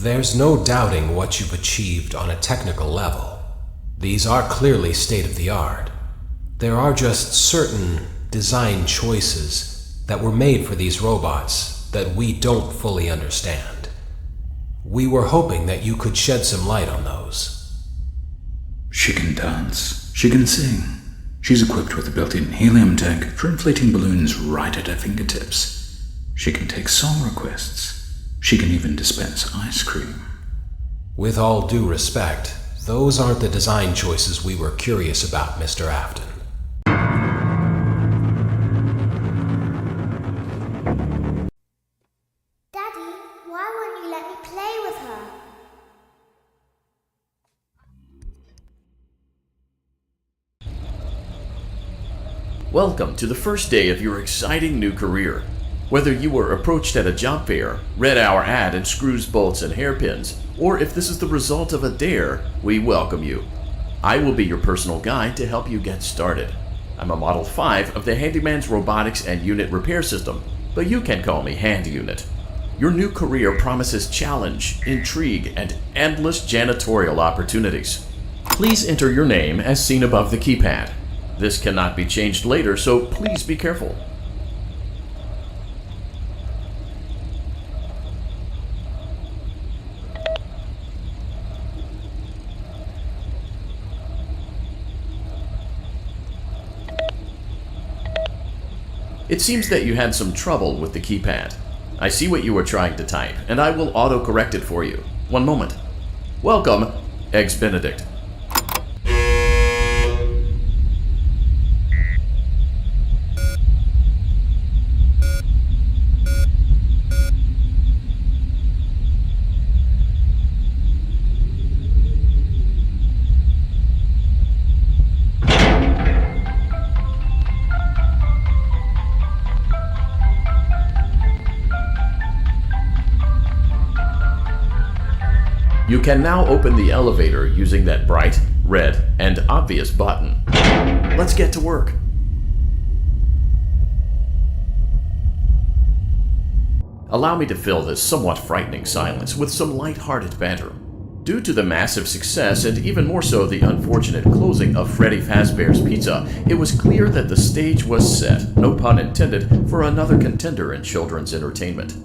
There's no doubting what you've achieved on a technical level. These are clearly state-of-the-art. There are just certain design choices that were made for these robots that we don't fully understand. We were hoping that you could shed some light on those. She can dance. She can sing. She's equipped with a built-in helium tank for inflating balloons right at her fingertips. She can take song requests. She can even dispense ice cream. With all due respect, those aren't the design choices we were curious about, Mr. Afton. Daddy, why won't you let me play with her? Welcome to the first day of your exciting new career. Whether you were approached at a job fair, read our ad in screws, bolts, and hairpins, or if this is the result of a dare, we welcome you. I will be your personal guide to help you get started. I'm a Model 5 of the Handyman's Robotics and Unit Repair System, but you can call me Hand Unit. Your new career promises challenge, intrigue, and endless janitorial opportunities. Please enter your name as seen above the keypad. This cannot be changed later, so please be careful. It seems that you had some trouble with the keypad. I see what you were trying to type, and I will auto-correct it for you. One moment. Welcome, Eggs Benedict. You can now open the elevator using that bright, red, and obvious button. Let's get to work. Allow me to fill this somewhat frightening silence with some light-hearted banter. Due to the massive success, and even more so the unfortunate closing of Freddy Fazbear's Pizza, it was clear that the stage was set, no pun intended, for another contender in children's entertainment.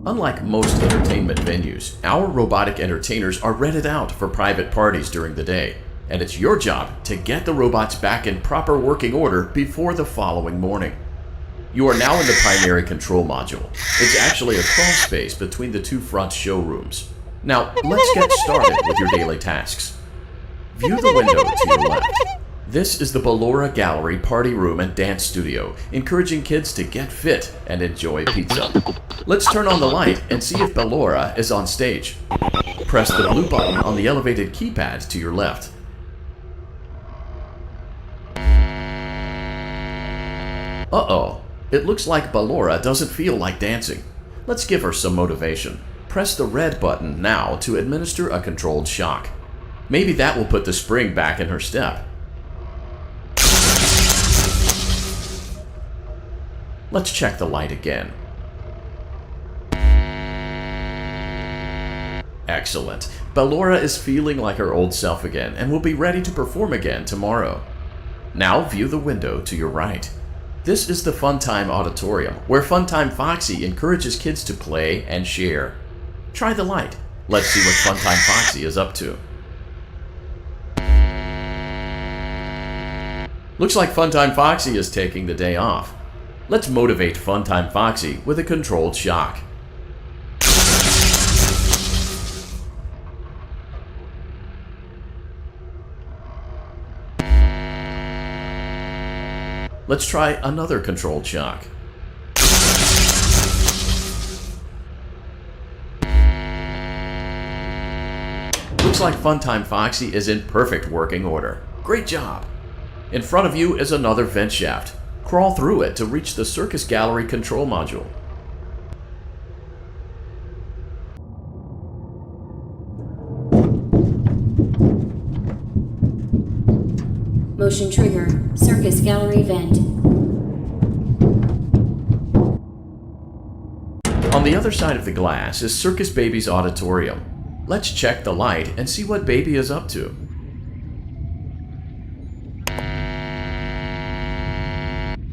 Unlike most entertainment venues, our robotic entertainers are rented out for private parties during the day, and it's your job to get the robots back in proper working order before the following morning. You are now in the primary control module. It's actually a crawl space between the two front showrooms. Now, let's get started with your daily tasks. View the window to your left. This is the Ballora Gallery Party Room and Dance Studio, encouraging kids to get fit and enjoy pizza. Let's turn on the light and see if Ballora is on stage. Press the blue button on the elevated keypad to your left. Uh-oh, it looks like Ballora doesn't feel like dancing. Let's give her some motivation. Press the red button now to administer a controlled shock. Maybe that will put the spring back in her step. Let's check the light again. Excellent. Ballora is feeling like her old self again and will be ready to perform again tomorrow. Now view the window to your right. This is the Funtime Auditorium, where Funtime Foxy encourages kids to play and share. Try the light. Let's see what Funtime Foxy is up to. Looks like Funtime Foxy is taking the day off. Let's motivate Funtime Foxy with a controlled shock. Let's try another controlled shock. Looks like Funtime Foxy is in perfect working order. Great job! In front of you is another vent shaft. Crawl through it to reach the Circus Gallery control module. Motion trigger. Circus Gallery vent. On the other side of the glass is Circus Baby's auditorium. Let's check the light and see what baby is up to.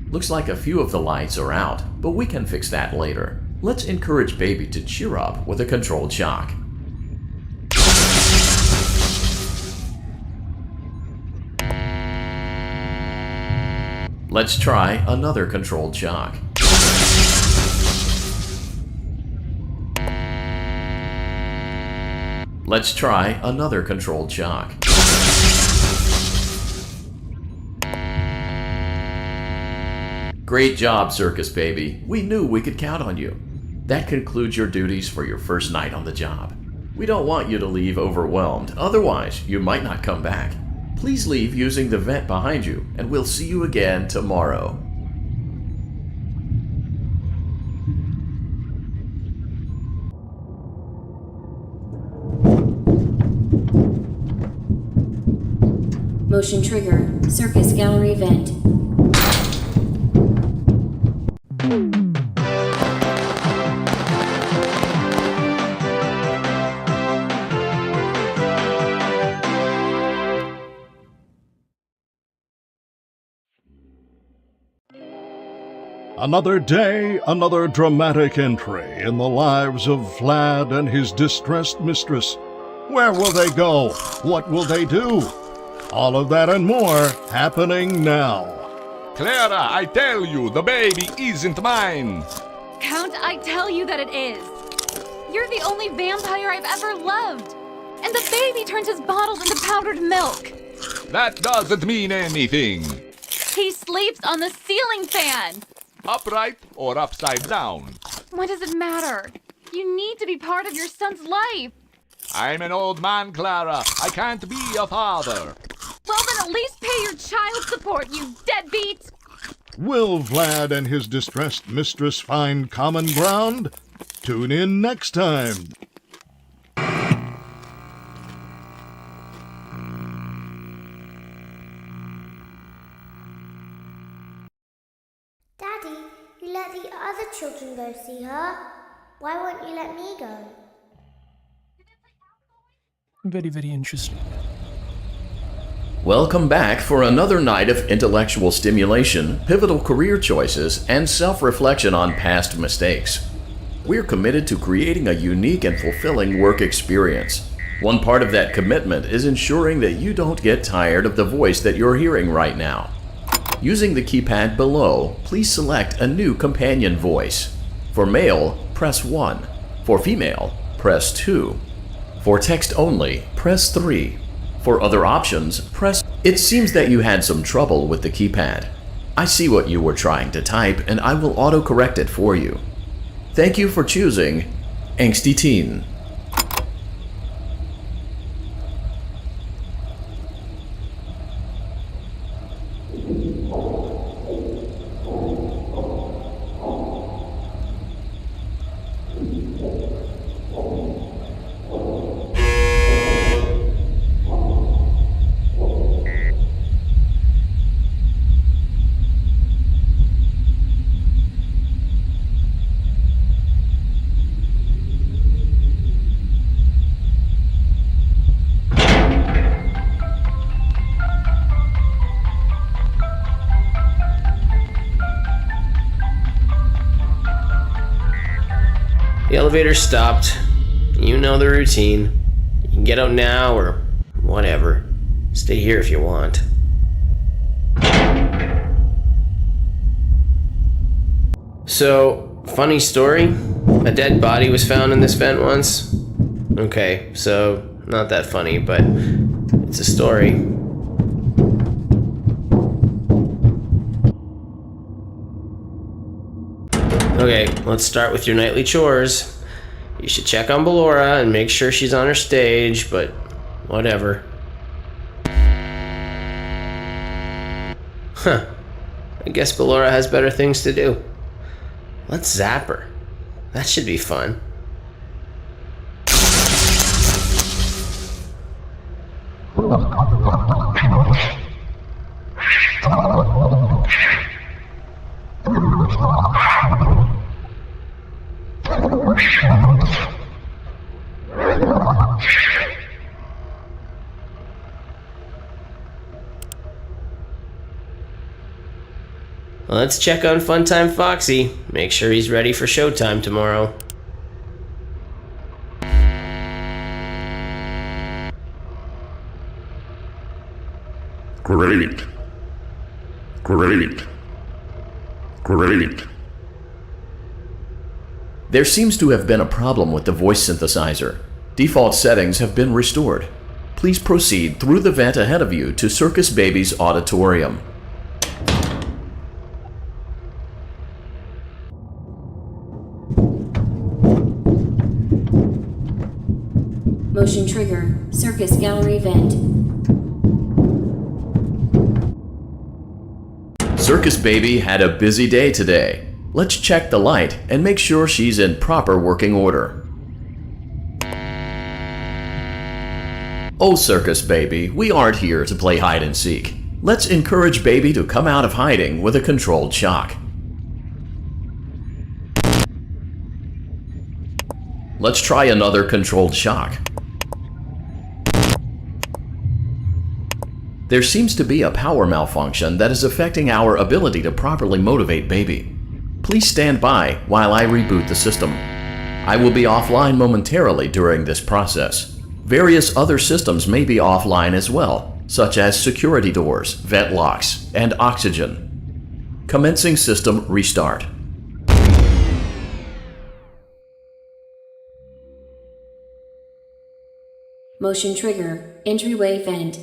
Looks like a few of the lights are out, but we can fix that later. Let's encourage baby to cheer up with a controlled shock. Let's try another controlled shock. Let's try another controlled shock. Great job, Circus Baby. We knew we could count on you. That concludes your duties for your first night on the job. We don't want you to leave overwhelmed, otherwise you might not come back. Please leave using the vent behind you, and we'll see you again tomorrow. Motion trigger. Circus gallery vent. Another day, another dramatic entry in the lives of Vlad and his distressed mistress. Where will they go? What will they do? All of that and more happening now. Clara, I tell you, the baby isn't mine. Count, I tell you that it is. You're the only vampire I've ever loved. And the baby turns his bottles into powdered milk. That doesn't mean anything. He sleeps on the ceiling fan. Upright or upside down? What does it matter? You need to be part of your son's life. I'm an old man, Clara. I can't be a father. Well, then at least pay your child support, you deadbeat! Will Vlad and his distressed mistress find common ground? Tune in next time. Daddy, you let the other children go see her. Why won't you let me go? Very, very interesting. Welcome back for another night of intellectual stimulation, pivotal career choices, and self-reflection on past mistakes. We're committed to creating a unique and fulfilling work experience. One part of that commitment is ensuring that you don't get tired of the voice that you're hearing right now. Using the keypad below, please select a new companion voice. For male, press 1. For female, press 2. For text only, press 3. For other options, press... It seems that you had some trouble with the keypad. I see what you were trying to type, and I will autocorrect it for you. Thank you for choosing Angsty Teen. The elevator stopped. You know the routine. You can get out now or whatever. Stay here if you want. So, funny story. A dead body was found in this vent once. Okay, so not that funny, but it's a story. Okay, let's start with your nightly chores. You should check on Ballora and make sure she's on her stage, but whatever. Huh. I guess Ballora has better things to do. Let's zap her. That should be fun. Let's check on Funtime Foxy. Make sure he's ready for showtime tomorrow. Great. Great. Great. There seems to have been a problem with the voice synthesizer. Default settings have been restored. Please proceed through the vent ahead of you to Circus Baby's auditorium. Motion trigger. Circus gallery vent. Circus Baby had a busy day today. Let's check the light and make sure she's in proper working order. Oh, Circus Baby, we aren't here to play hide and seek. Let's encourage Baby to come out of hiding with a controlled shock. Let's try another controlled shock. There seems to be a power malfunction that is affecting our ability to properly motivate Baby. Please stand by while I reboot the system. I will be offline momentarily during this process. Various other systems may be offline as well, such as security doors, vent locks, and oxygen. Commencing system restart. Motion trigger. Entryway vent.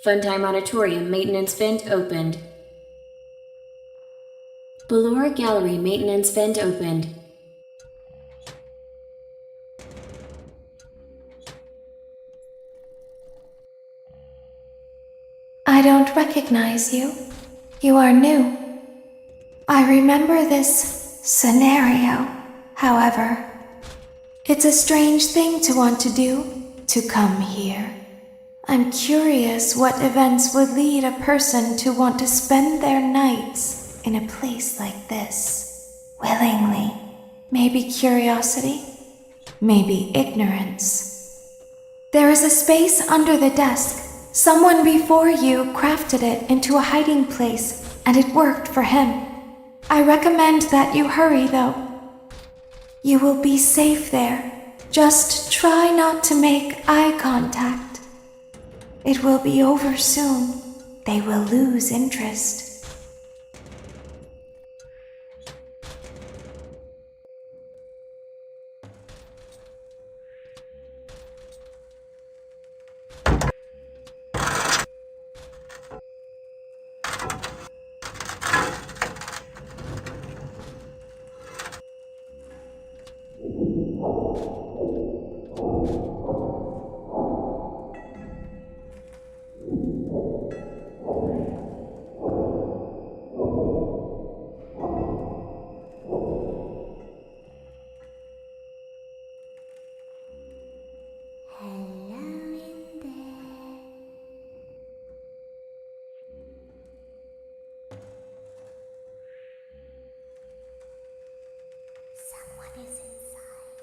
Funtime Auditorium maintenance vent opened. Ballora Gallery maintenance vent opened. I don't recognize you. You are new. I remember this scenario, however. It's a strange thing to want to do, to come here. I'm curious what events would lead a person to want to spend their nights in a place like this. Willingly. Maybe curiosity, maybe ignorance. There is a space under the desk. Someone before you crafted it into a hiding place, and it worked for him. I recommend that you hurry, though. You will be safe there. Just try not to make eye contact. It will be over soon. They will lose interest. Someone is inside.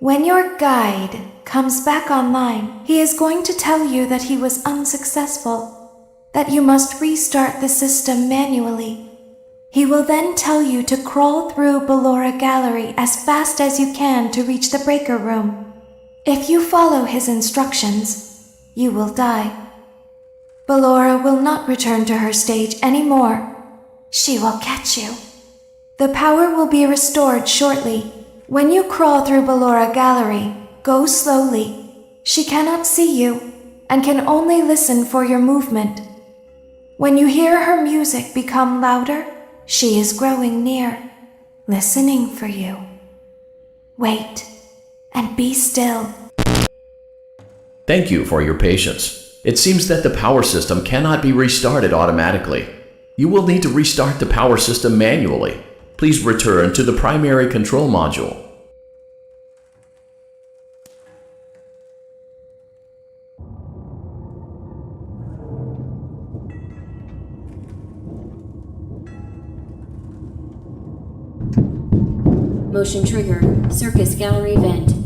When your guide comes back online, he is going to tell you that he was unsuccessful, that you must restart the system manually. He will then tell you to crawl through Ballora Gallery as fast as you can to reach the breaker room. If you follow his instructions, you will die. Ballora will not return to her stage anymore. She will catch you. The power will be restored shortly. When you crawl through Ballora Gallery, go slowly. She cannot see you and can only listen for your movement. When you hear her music become louder, she is growing near, listening for you. Wait and be still. Thank you for your patience. It seems that the power system cannot be restarted automatically. You will need to restart the power system manually. Please return to the primary control module. Motion trigger. Circus gallery vent. You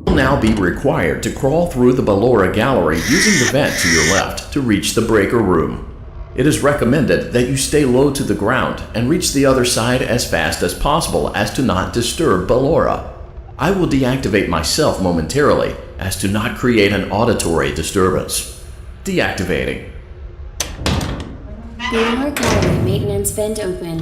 will now be required to crawl through the Ballora Gallery using the vent to your left to reach the breaker room. It is recommended that you stay low to the ground and reach the other side as fast as possible as to not disturb Ballora. I will deactivate myself momentarily as to not create an auditory disturbance. Deactivating. Ballora gallery maintenance vent open.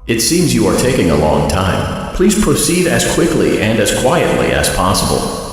It seems you are taking a long time. Please proceed as quickly and as quietly as possible.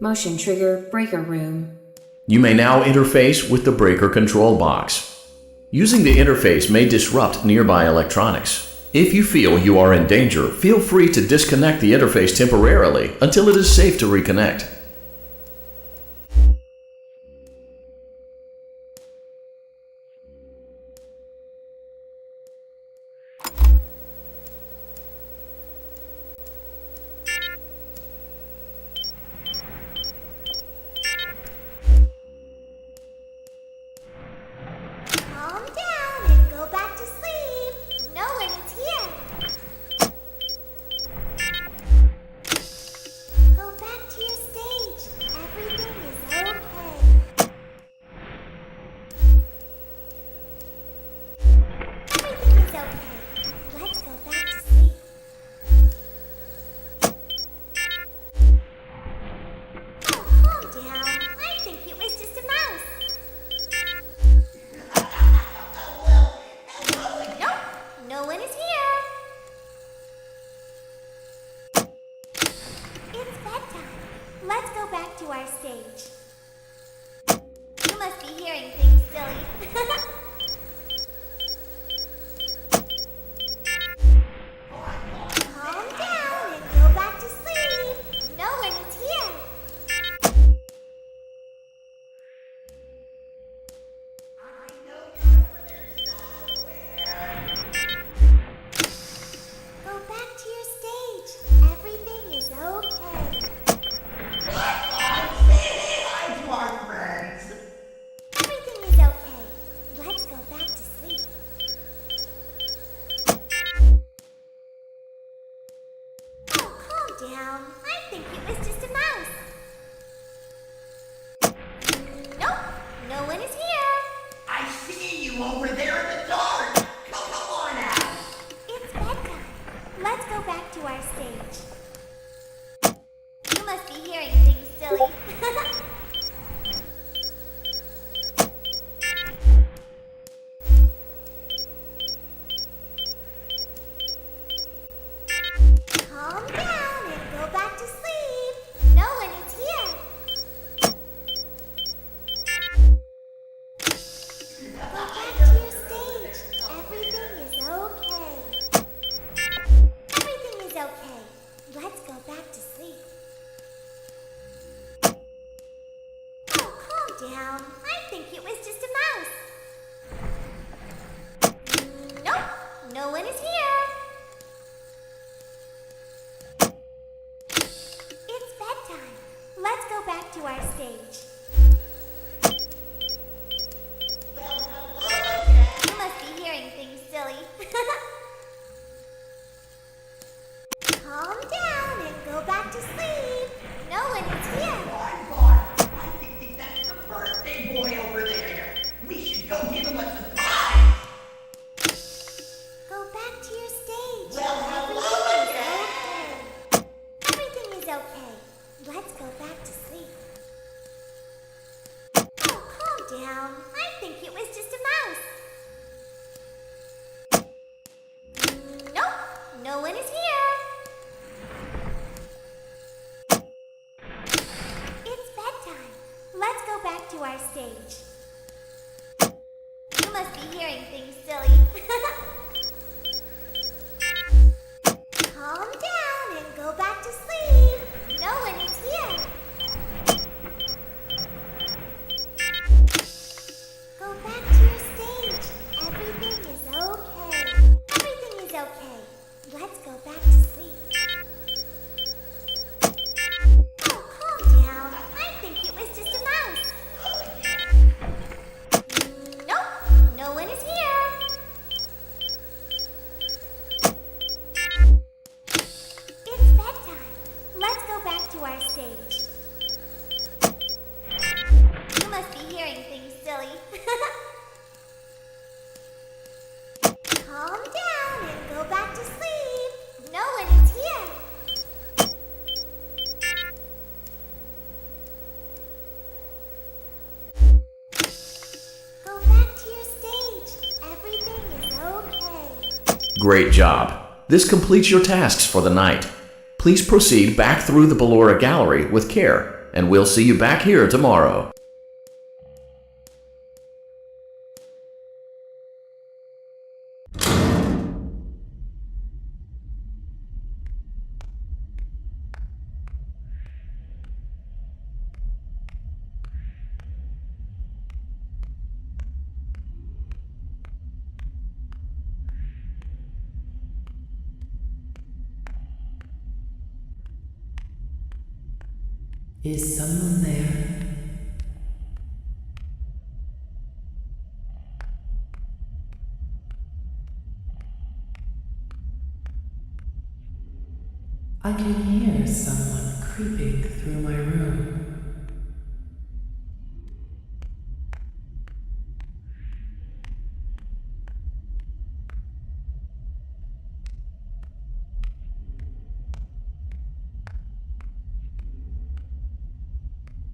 Motion trigger breaker room. You may now interface with the breaker control box. Using the interface may disrupt nearby electronics. If you feel you are in danger, feel free to disconnect the interface temporarily until it is safe to reconnect. you over there in the dark? Come on out. It's bedtime. Let's go back to our stage. You must be hearing things, silly. Calm down and go back to sleep. No one is here. Go back to your stage. Everything is okay. Everything is okay. Let's go back to sleep. Oh, calm down. I think it was just a mouse. Nope, no one is here. It's bedtime. Let's go back to our stage. You must be hearing things, silly. Calm down and go back to sleep. No one is here. I think that's the birthday boy over there. We should go give him a surprise. Go back to your stage. Well, hello again. Everything is okay. Let's go back to sleep. Oh, calm down. I think it was just a mouse. Nope, no one is here. It's bedtime. Let's go back to our stage. You must be hearing things, silly. Calm down and go back to sleep. No one is here. Go back to your stage. Everything is okay. Everything is okay. Let's go back to sleep. Oh, calm down. I think it was just a mouse. Nope, no one is here. It's bedtime. Let's go back to our stage. You must be hearing things, silly. Calm down and go back to sleep. No one is here. Go back to your stage. Everything is okay. Great job. This completes your tasks for the night. Please proceed back through the Ballora Gallery with care, and we'll see you back here tomorrow. Is someone there? I can hear someone creeping through my room.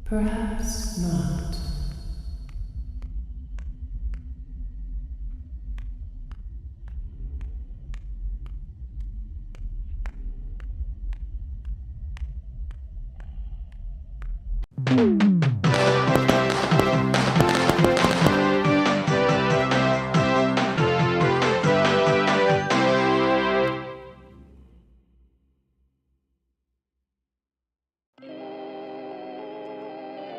Perhaps not.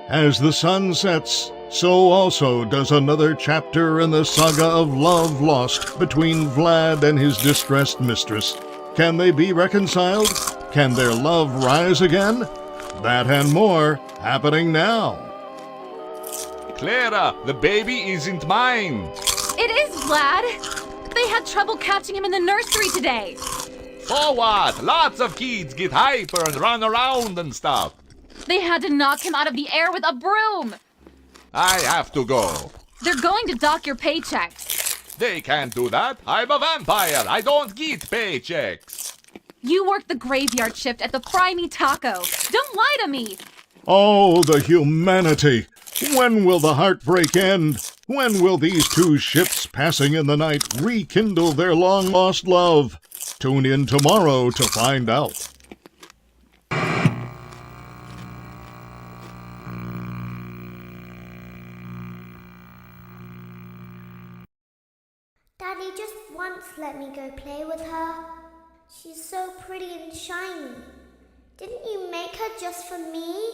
As the sun sets, so also does another chapter in the saga of love lost between Vlad and his distressed mistress. Can they be reconciled? Can their love rise again? That and more happening now. Clara, the baby isn't mine. It is, Vlad. They had trouble catching him in the nursery today. So what? Lots of kids get hyper and run around and stuff. They had to knock him out of the air with a broom. I have to go. They're going to dock your paychecks. They can't do that. I'm a vampire. I don't get paychecks. You work the graveyard shift at the Fry Me Taco. Don't lie to me. Oh, the humanity! When will the heartbreak end? When will these two ships passing in the night rekindle their long-lost love? Tune in tomorrow to find out. Daddy just once let me go play with her. She's so pretty and shiny. Didn't you make her just for me?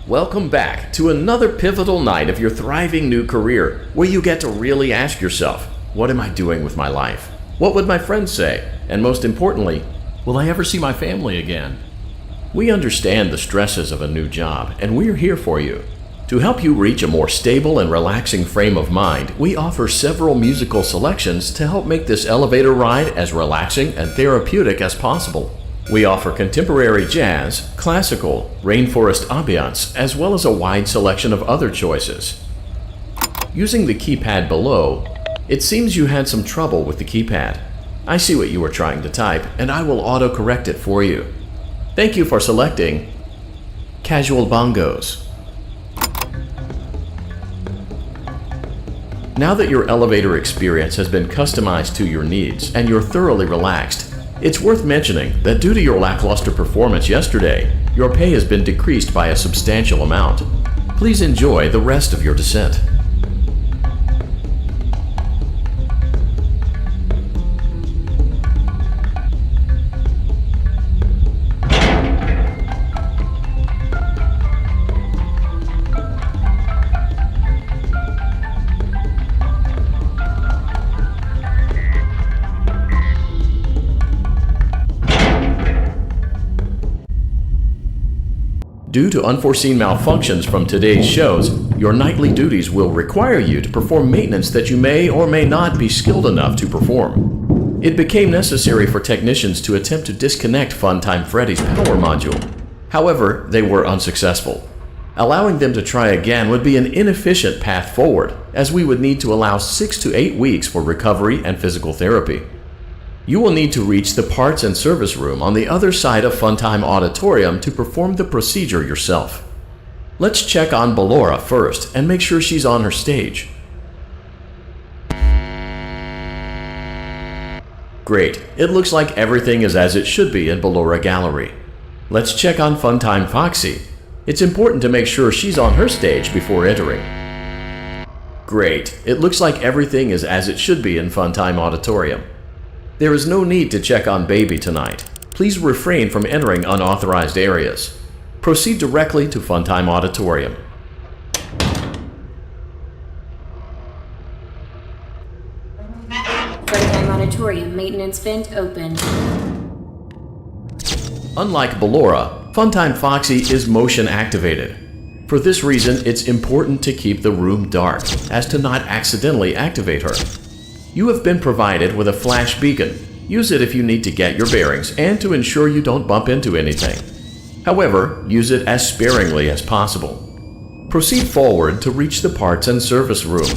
Welcome back to another pivotal night of your thriving new career, where you get to really ask yourself, what am I doing with my life? What would my friends say? And most importantly, will I ever see my family again? We understand the stresses of a new job, and we're here for you. To help you reach a more stable and relaxing frame of mind, we offer several musical selections to help make this elevator ride as relaxing and therapeutic as possible. We offer contemporary jazz, classical, rainforest ambiance, as well as a wide selection of other choices. Using the keypad below, it seems you had some trouble with the keypad. I see what you were trying to type, and I will auto-correct it for you. Thank you for selecting Casual Bongos. Now that your elevator experience has been customized to your needs and you're thoroughly relaxed, it's worth mentioning that due to your lackluster performance yesterday, your pay has been decreased by a substantial amount. Please enjoy the rest of your descent. Due to unforeseen malfunctions from today's shows, your nightly duties will require you to perform maintenance that you may or may not be skilled enough to perform. It became necessary for technicians to attempt to disconnect Funtime Freddy's power module. However, they were unsuccessful. Allowing them to try again would be an inefficient path forward, as we would need to allow 6 to 8 weeks for recovery and physical therapy. You will need to reach the parts and service room on the other side of Funtime Auditorium to perform the procedure yourself. Let's check on Ballora first and make sure she's on her stage. Great, it looks like everything is as it should be in Ballora Gallery. Let's check on Funtime Foxy. It's important to make sure she's on her stage before entering. Great, it looks like everything is as it should be in Funtime Auditorium. There is no need to check on Baby tonight. Please refrain from entering unauthorized areas. Proceed directly to Funtime Auditorium. Funtime Auditorium maintenance vent open. Unlike Ballora, Funtime Foxy is motion activated. For this reason, it's important to keep the room dark, as to not accidentally activate her. You have been provided with a flash beacon. Use it if you need to get your bearings and to ensure you don't bump into anything. However, use it as sparingly as possible. Proceed forward to reach the parts and service room.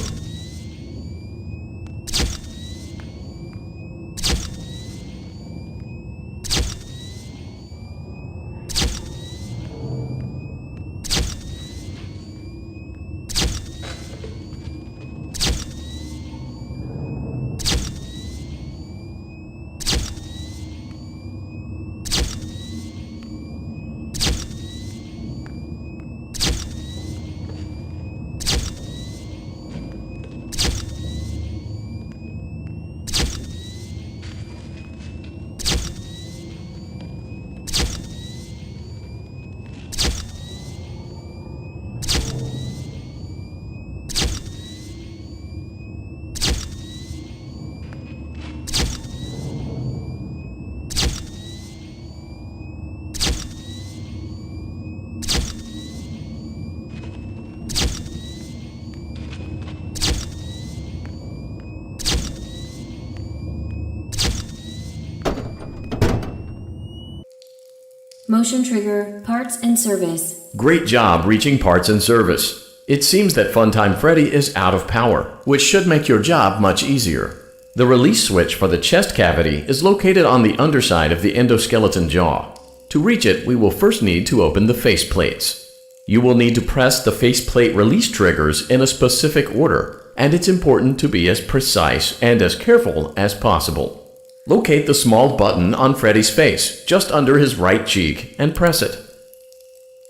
Motion trigger, parts and service. Great job reaching parts and service. It seems that Funtime Freddy is out of power, which should make your job much easier. The release switch for the chest cavity is located on the underside of the endoskeleton jaw. To reach it, we will first need to open the face plates. You will need to press the faceplate release triggers in a specific order, and it's important to be as precise and as careful as possible. Locate the small button on Freddy's face, just under his right cheek, and press it.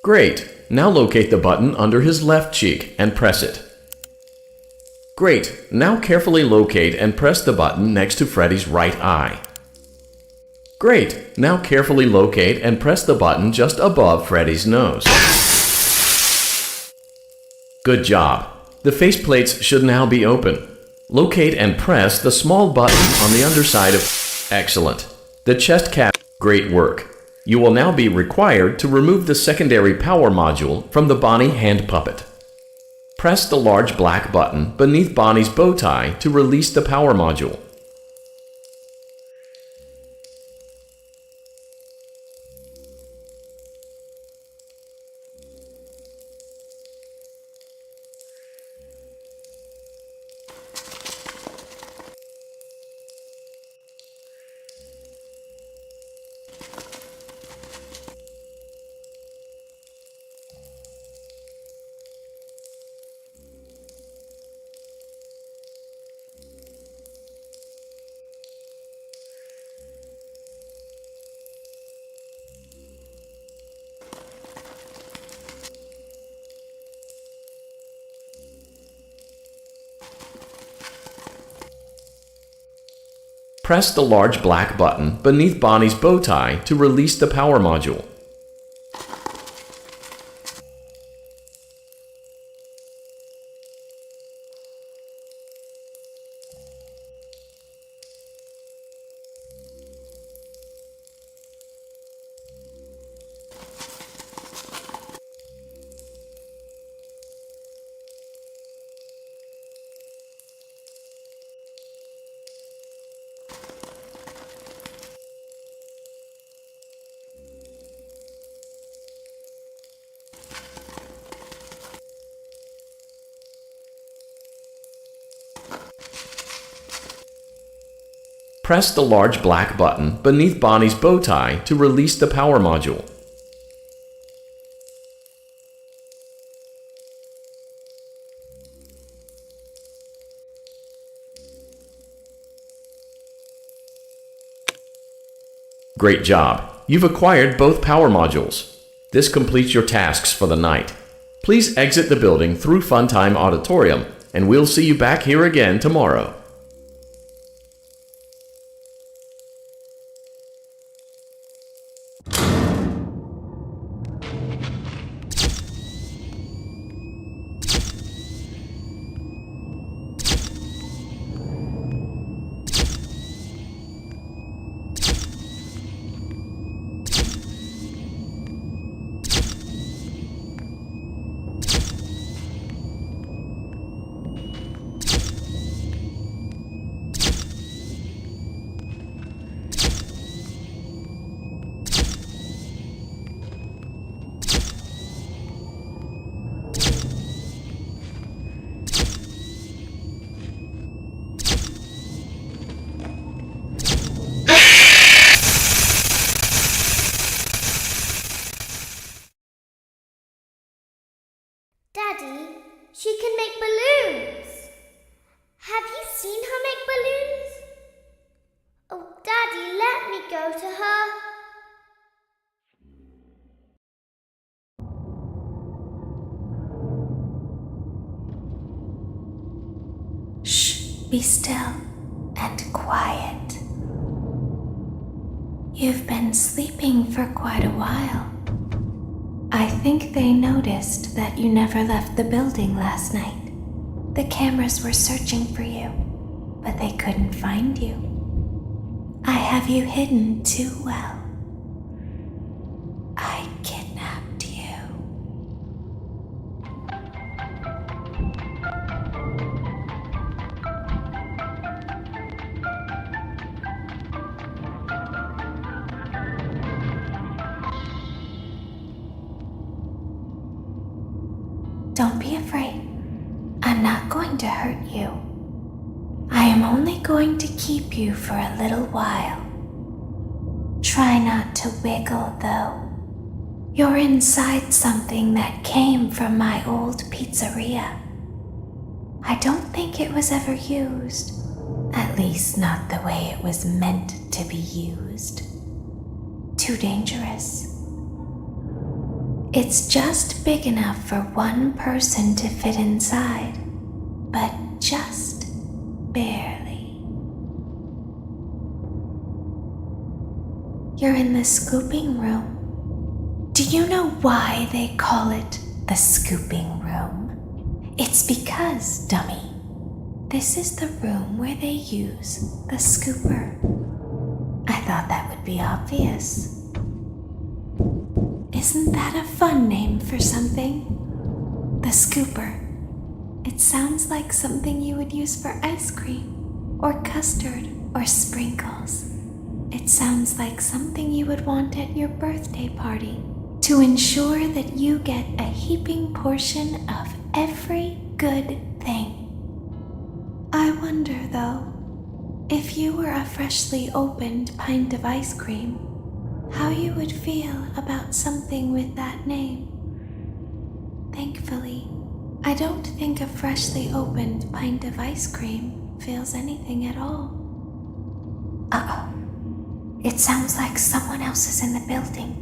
Great! Now locate the button under his left cheek and press it. Great! Now carefully locate and press the button next to Freddy's right eye. Great! Now carefully locate and press the button just above Freddy's nose. Good job! The faceplates should now be open. Locate and press the small button on the underside of... Excellent! The chest cap... Great work! You will now be required to remove the secondary power module from the Bonnie hand puppet. Press the large black button beneath Bonnie's bow tie to release the power module. Press the large black button beneath Bonnie's bow tie to release the power module. Press the large black button beneath Bonnie's bow tie to release the power module. Great job! You've acquired both power modules. This completes your tasks for the night. Please exit the building through Funtime Auditorium, and we'll see you back here again tomorrow. Daddy, she can make balloons. Have you seen her make balloons? Oh, Daddy, let me go to her. Shh, be still and quiet. You've been sleeping for quite a while. I think they noticed that you never left the building last night. The cameras were searching for you, but they couldn't find you. I have you hidden too well. I kidnapped you. Don't be afraid. I'm not going to hurt you. I am only going to keep you for a little while. Try not to wiggle, though. You're inside something that came from my old pizzeria. I don't think it was ever used. At least not the way it was meant to be used. Too dangerous. It's just big enough for one person to fit inside, but just barely. You're in the scooping room. Do you know why they call it the scooping room? It's because, dummy, this is the room where they use the scooper. I thought that would be obvious. Isn't that a fun name for something? The scooper. It sounds like something you would use for ice cream, or custard, or sprinkles. It sounds like something you would want at your birthday party to ensure that you get a heaping portion of every good thing. I wonder, though, if you were a freshly opened pint of ice cream, how you would feel about something with that name. Thankfully, I don't think a freshly opened pint of ice cream feels anything at all. Uh-oh. It sounds like someone else is in the building.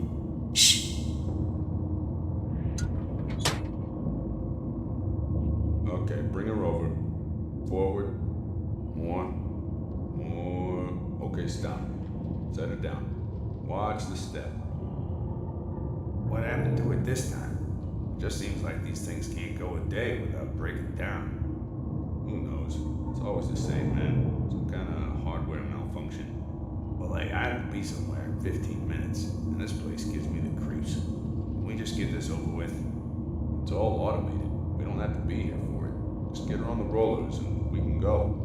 Shh. Okay, bring her over. Forward. More. Okay, stop. Set her down. Watch the step. What happened to it this time? Just seems like these things can't go a day without breaking down. Who knows? It's always the same, man. Some kind of hardware malfunction. Well, I have to be somewhere in 15 minutes, and this place gives me the creeps. Can we just get this over with? It's all automated. We don't have to be here for it. Just get her on the rollers and we can go.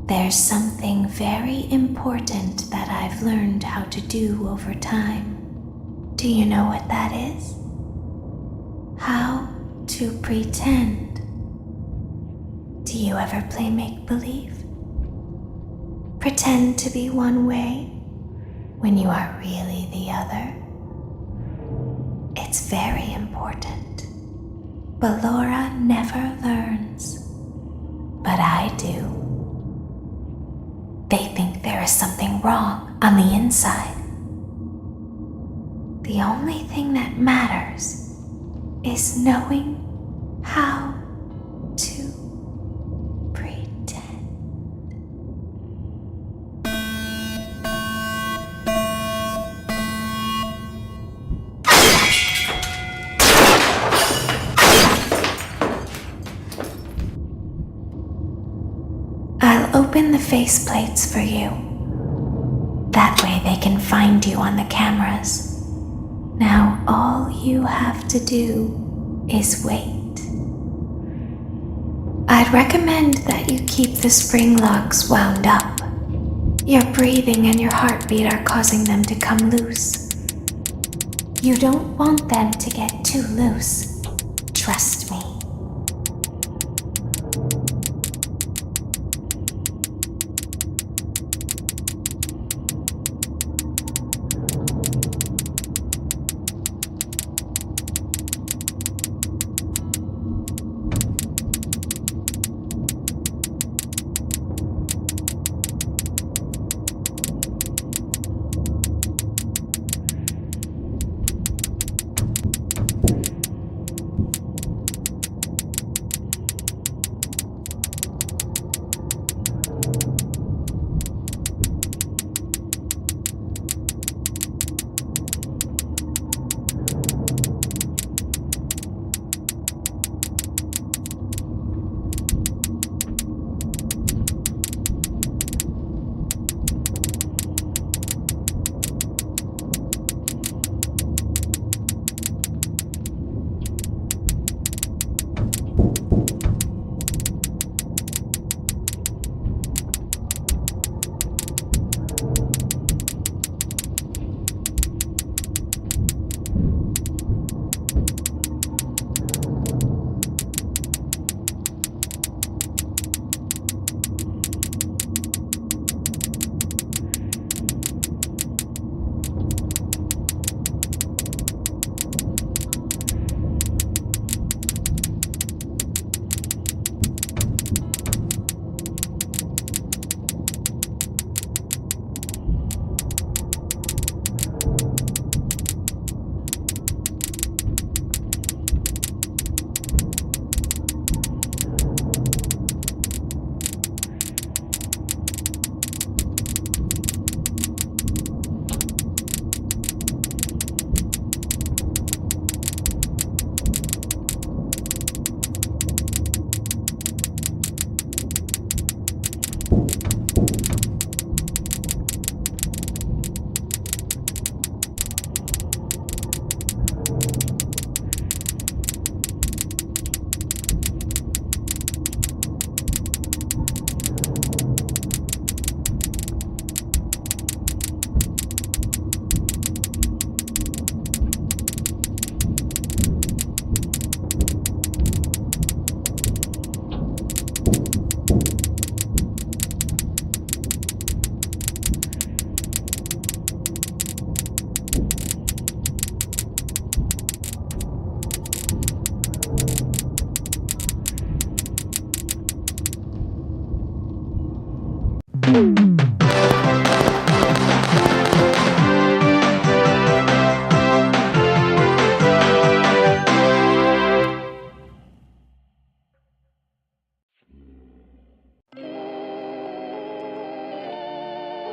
There's something very important that I've learned how to do over time. Do you know what that is? How to pretend. Do you ever play make-believe? Pretend to be one way when you are really the other. It's very important. But Laura never learns. But I do. They think there is something wrong on the inside. The only thing that matters is knowing how to pretend. I'll open the faceplates for you. That way they can find you on the cameras. Now all you have to do is wait. I'd recommend that you keep the spring locks wound up. Your breathing and your heartbeat are causing them to come loose. You don't want them to get too loose. Trust me.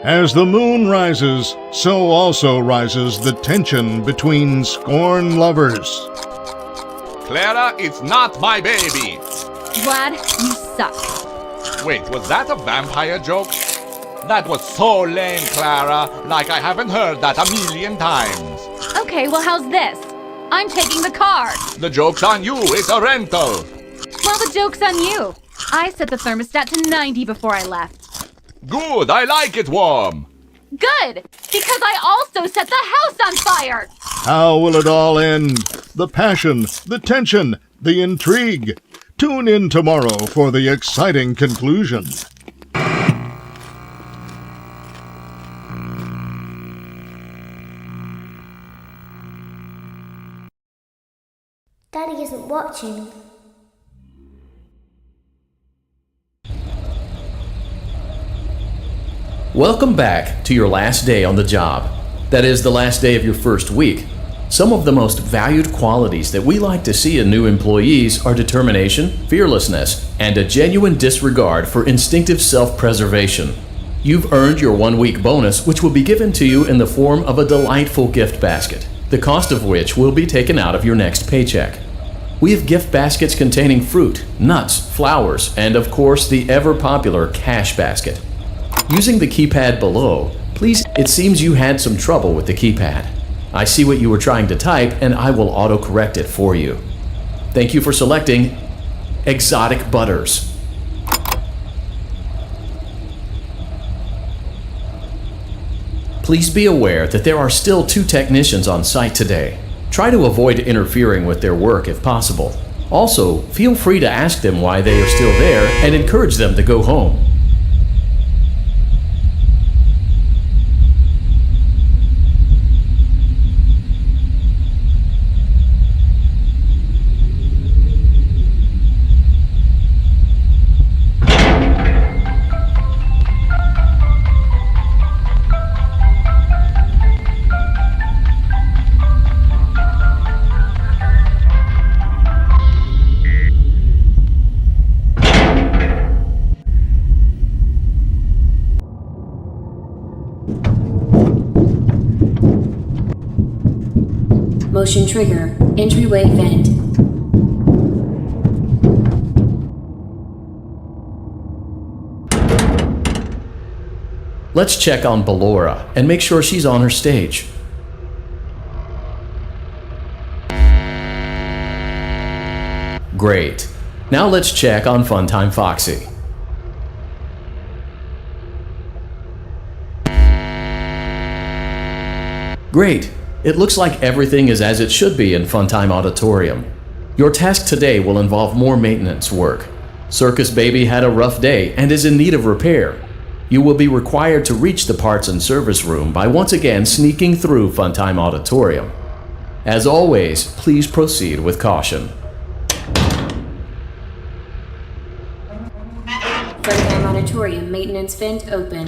As the moon rises, so also rises the tension between scorn lovers. Clara, it's not my baby. Vlad, you suck. Wait, was that a vampire joke? That was so lame, Clara. Like I haven't heard that a million times. Okay, well, how's this? I'm taking the car. The joke's on you. It's a rental. Well, the joke's on you. I set the thermostat to 90 before I left. Good, I like it warm. Good, because I also set the house on fire. How will it all end? The passion, the tension, the intrigue. Tune in tomorrow for the exciting conclusion. Daddy isn't watching. Welcome back to your last day on the job. That is, the last day of your first week. Some of the most valued qualities that we like to see in new employees are determination, fearlessness, and a genuine disregard for instinctive self-preservation. You've earned your 1-week bonus, which will be given to you in the form of a delightful gift basket, the cost of which will be taken out of your next paycheck. We have gift baskets containing fruit, nuts, flowers, and of course the ever-popular cash basket. Using the keypad below, please, it seems you had some trouble with the keypad. I see what you were trying to type and I will auto-correct it for you. Thank you for selecting Exotic Butters. Please be aware that there are still 2 technicians on site today. Try to avoid interfering with their work if possible. Also, feel free to ask them why they are still there and encourage them to go home. Motion trigger. Entryway vent. Let's check on Ballora and make sure she's on her stage. Great. Now let's check on Funtime Foxy. Great. It looks like everything is as it should be in Funtime Auditorium. Your task today will involve more maintenance work. Circus Baby had a rough day and is in need of repair. You will be required to reach the parts and service room by once again sneaking through Funtime Auditorium. As always, please proceed with caution. Funtime Auditorium maintenance vent open.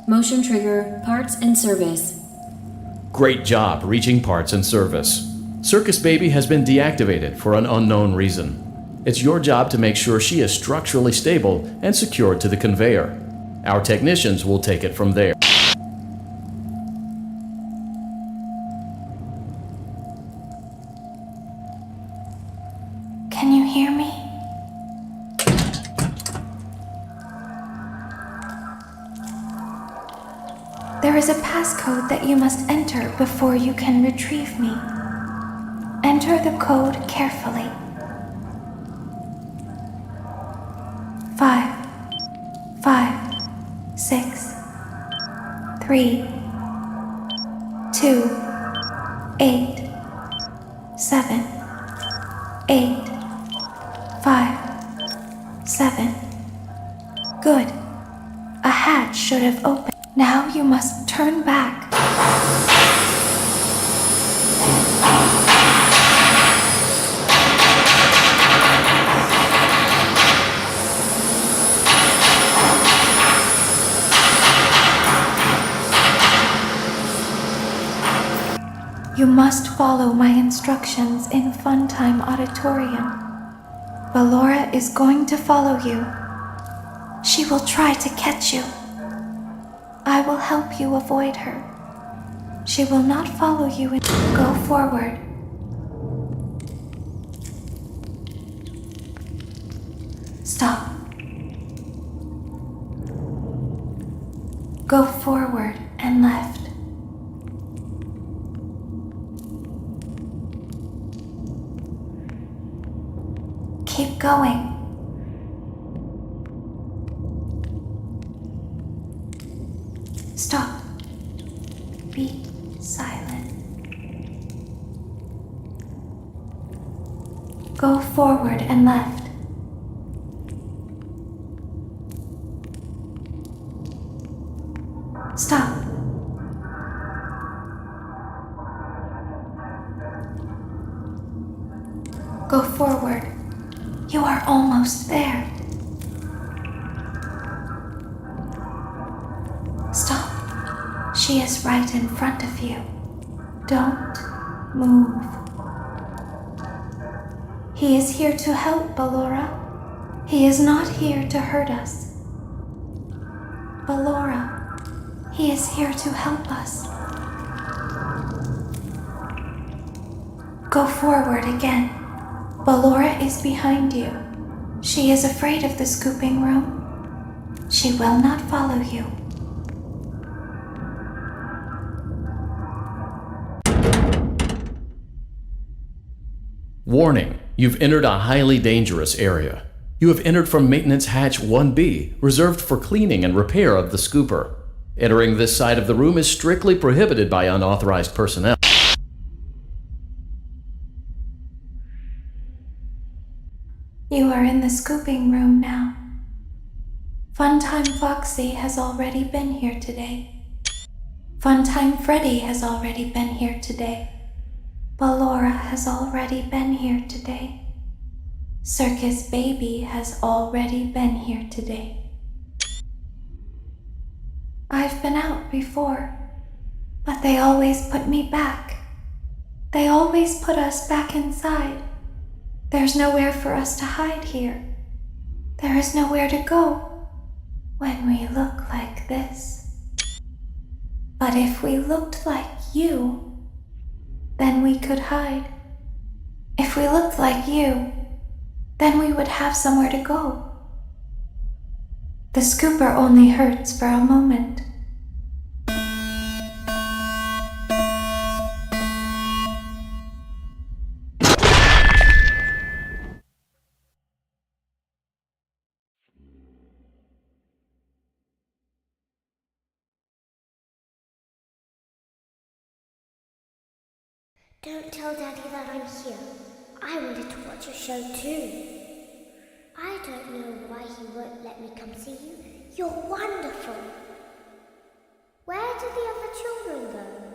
Motion trigger, parts and service. Great job reaching parts and service. Circus Baby has been deactivated for an unknown reason. It's your job to make sure she is structurally stable and secured to the conveyor. Our technicians will take it from there. Can you hear me? There is a passcode that you must enter before you can retrieve me. Enter the code carefully. 5, 5, 6, 3, 2, 2, 8, 7, 8, 5, 7. Good. A hatch should have opened. Now you must turn back. You must follow my instructions in Funtime Auditorium. Ballora is going to follow you. She will try to catch you. I will help you avoid her. She will not follow you and go forward. Stop. Go forward and left. Keep going. Stop. Be silent. Go forward and left. Stop. Go forward. You are almost there. Stop. She is right in front of you. Don't move. He is here to help, Ballora. He is not here to hurt us. Ballora, he is here to help us. Go forward again. Ballora is behind you. She is afraid of the scooping room. She will not follow you. Warning, you've entered a highly dangerous area. You have entered from Maintenance Hatch 1B, reserved for cleaning and repair of the scooper. Entering this side of the room is strictly prohibited by unauthorized personnel. You are in the scooping room now. Funtime Foxy has already been here today. Funtime Freddy has already been here today. Ballora has already been here today. Circus Baby has already been here today. I've been out before, but they always put me back. They always put us back inside. There's nowhere for us to hide here. There is nowhere to go when we look like this. But if we looked like you, then we could hide. If we looked like you, then we would have somewhere to go. The scooper only hurts for a moment. Don't tell Daddy that I'm here. I wanted to watch a show too. I don't know why he won't let me come see you. You're wonderful. Where did the other children go?